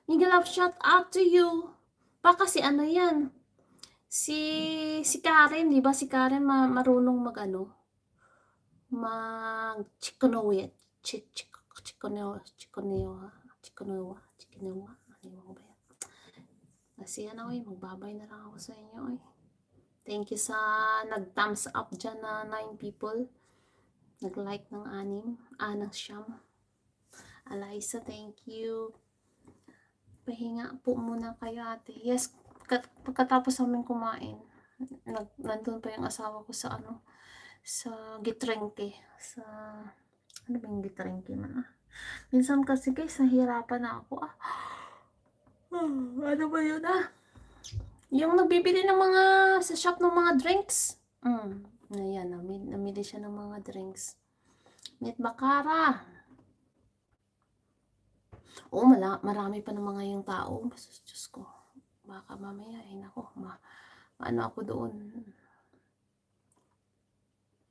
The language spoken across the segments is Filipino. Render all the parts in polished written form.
Miguel love, shout out to you. Baka si ano yan, si Karen, di ba si Karen marunong mag-ano, mag-chikonowe, chikonowa, ano ba yan? Kasi ano magbabay na lang ako sa inyo Thank you sa nag-thumbs up dyan na 9 people. Nag-like ng 6, ng siyam. Eliza, thank you. Pahinga po muna kayo ate. Yes, pagkatapos namin kumain, nandun pa yung asawa ko sa sa Gitrengke. Sa, ano ba yung Gitrengke man Minsan kasi guys, nahihirapan na ako ano ba yun Yung nagbibili ng mga, sa shop ng mga drinks. Ayan, namili siya ng mga drinks. Meet Bakara. Oo, marami pa ng mga yung tao. Diyos ko. Baka mamaya, nako, ano ako doon.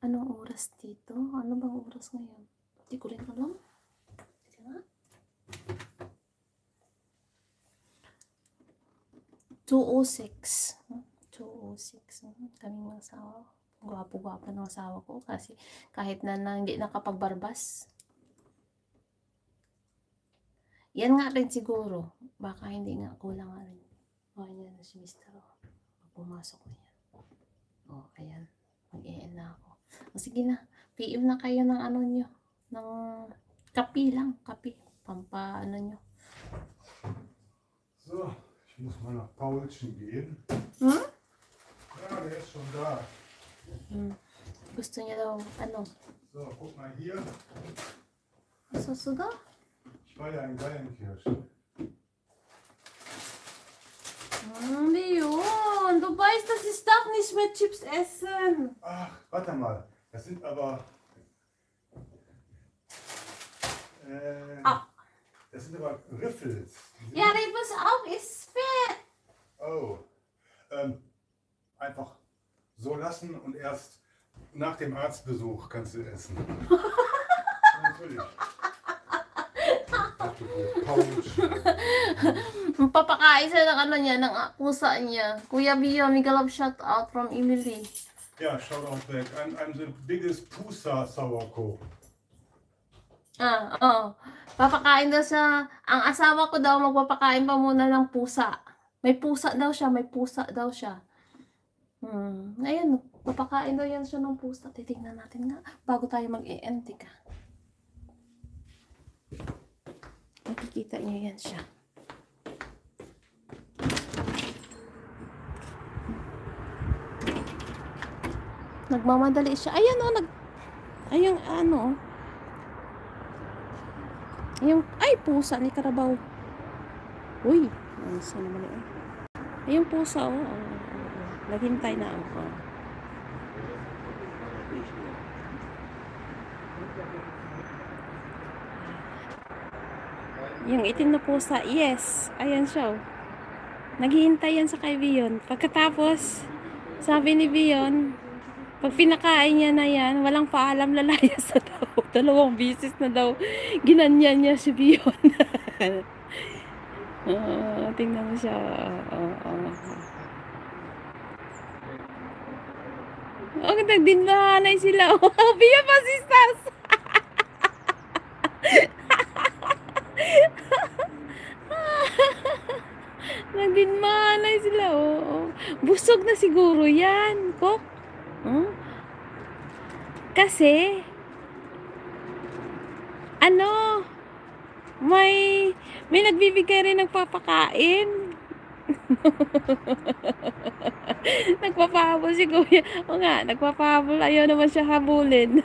Anong oras dito? Ano bang oras ngayon? Hindi ko rin alam. Kasi nga. 2:06. 2:06. Kaming mga asawa. Gwapo-gwapo ng asawa ko. Kasi kahit na hindi nakapagbarbas. Yan nga rin siguro. Baka hindi nga, kulang nga rin. Yan na si Mr. Pumasok na yan. Ayan. Mag-e-end na ako. Sige na. PM na kayo ng ano nyo. Ng kape lang. Kape. Pampaano nyo. So, ich muss mal nach Paulchen gehen. Ja, der ist schon da. Gusto niya daw, So, guck mal hier. Susuga? Ich war ja in Geilenkirchen. Wie yun? Du weißt, dass ich darf nicht mehr Chips essen. Ach, warte mal. Das sind aber... Das sind aber Riffels. Ja, Riffels auch ist fett. Oh. Einfach so lassen und erst nach dem Arztbesuch kannst du essen. Natürlich. Papakain siya ng ano niya, ng pusa niya. Kuya Bio, Miguel love, shout out from Emily. Ja, shout out back. I'm the biggest Pusa Sauerko. Papakain daw siya. Ang asawa ko daw magpapakain pa muna ng pusa. May pusa daw siya. Ngayon, papakain daw yan siya ng pusa. Titignan natin nga bago tayo mag-e-end. Makikita niyo yan siya. Nagmamadali siya. Ayan ay, pusa ni Karabaw. Uy, saan naman yun? Ayun pusa, naghintay na ako. Yung itim na pusa, yes. Ayan siya. Naghihintay yan sa kay Bion. Pagkatapos, sabi ni Bion, pag pinakain niya na yan, walang paalam, lalayas na daw. 2 bisis na daw. Ginanyan niya si Bion. Tingnan mo siya. Nagdindahanay sila. Bion pasistas. Nagdindahanay sila. Busog na siguro yan. Kok. Kasi may nagbibigay rin nagpapakain. Nagpapahabol si Kuya. Nagpapahabol. Ayaw naman siya habulin.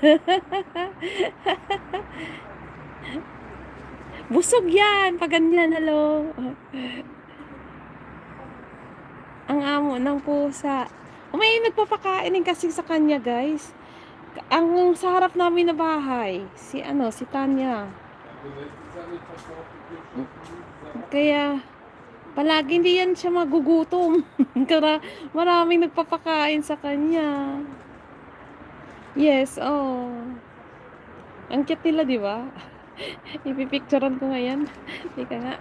Busog yan. Pag ganyan, hello. Ang amo ng pusa. May nagpapakain din kasi sa kanya, guys. Ang sa harap namin na bahay, si Tanya. Kaya palagi hindi yan siya magugutom. Maraming nagpapakain sa kanya. Yes, ang cute nila, di ba? Ipipicturean ko ngayon. Ika nga.